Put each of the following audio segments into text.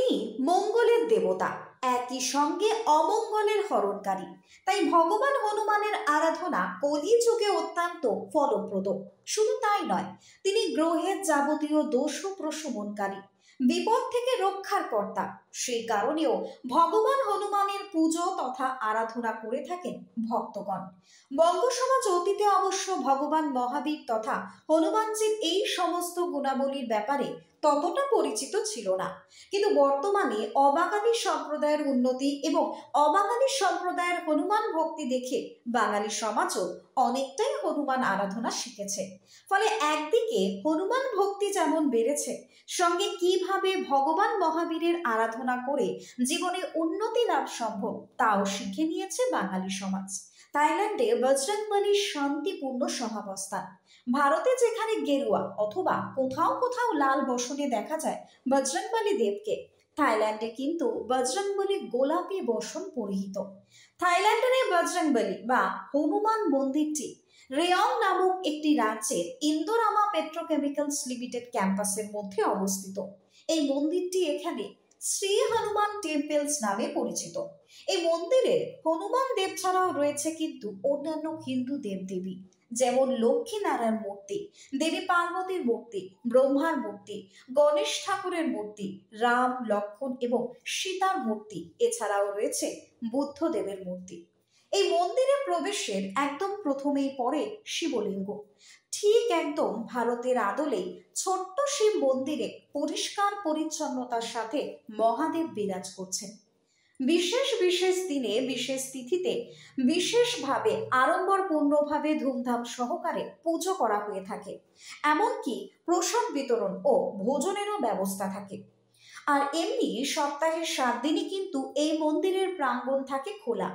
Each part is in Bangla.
তিনি মঙ্গলের দেবতা, একই সঙ্গে অমঙ্গলের হরণকারী। তাই ভগবান হনুমানের আরাধনা কলিযুগে অত্যন্ত ফলপ্রদ। শুধু তাই নয়, তিনি গ্রহের যাবতীয় দোষ প্রশমনকারী, বিপদ থেকে রক্ষার কর্তা। সেই কারণেও ভগবান হনুমানের পুজো তথা আরাধনা করে থাকেন ভক্তগণ। বঙ্গ সমাজ অতীতে অবশ্য ভগবান মহাবীর তথা হনুমানজির এই সমস্ত গুণাবলীর ব্যাপারে ততটা পরিচিত ছিল না, কিন্তু বর্তমানে অবাঙালি সম্প্রদায়ের উন্নতি এবং অবাঙালি সম্প্রদায়ের হনুমান ভক্তি দেখে বাঙালি সমাজও অনেকটাই হনুমান আরাধনা শিখেছে। ফলে একদিকে হনুমান ভক্তি যেমন বেড়েছে, সঙ্গে কিভাবে ভগবান মহাবীরের আরাধনা করে জীবনে উন্নতি লাভ সম্ভব তাও শিখে নিয়েছে বাঙালি সমাজ। থাইল্যান্ডে বজরংবলীর শান্তিপূর্ণ সহাবস্থান। ভারতে যেখানে গেরুয়া অথবা কোথাও কোথাও লাল বসনে দেখা যায় বজরংবলী দেবকে, থাইল্যান্ডে কিন্তু বজরংবলী গোলাপি বসন পরিহিত। থাইল্যান্ডের এই বজরংবলী বা হনুমান মন্দিরটি রেয়ং নামক একটি রাজ্যের ইন্দোরামা পেট্রোকেমিক্যালস লিমিটেড ক্যাম্পাসের মধ্যে অবস্থিত। এই মন্দিরটি এখানে শ্রী হনুমান টেম্পলস নামে পরিচিত। এই মন্দিরে হনুমান দেব ছাড়াও রয়েছে কিন্তু অন্যান্য হিন্দু দেবদেবী, যেমন লক্ষ্মী নারায়ণ মূর্তি, দেবী পার্বতীর মূর্তি, ব্রহ্মার মূর্তি, গণেশ ঠাকুরের মূর্তি, রাম, লক্ষ্মণ এবং সীতার মূর্তি। এছাড়াও রয়েছে বুদ্ধদেবের মূর্তি। এই মন্দিরে প্রবেশের একদম প্রথমেই পড়ে শিবলিঙ্গ। ঠিক একদম ভারতের আদলেই ছোট্ট শিব মন্দিরে পরিষ্কার পরিচ্ছন্নতার সাথে মহাদেব বিরাজ করছেন। বিশেষ বিশেষ দিনে বিশেষ তিথিতে বিশেষভাবে আড়ম্বরপূর্ণভাবে ধুমধাম সহকারে পুজো করা হয়ে থাকে। এমনকি প্রসাদ বিতরণ ও ভোজনেরও ব্যবস্থা থাকে। আর এমনি সপ্তাহের 7 দিনই কিন্তু এই মন্দিরের প্রাঙ্গণ থাকে খোলা।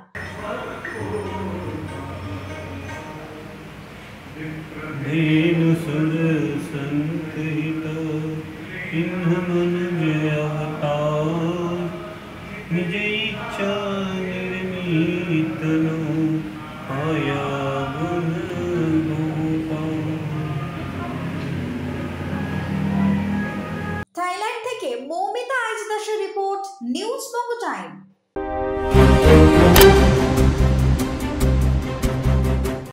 থাইল্যান্ড থেকে মৌমিতা আইচ দাসের রিপোর্ট, নিউজ বঙ্গ টাইম।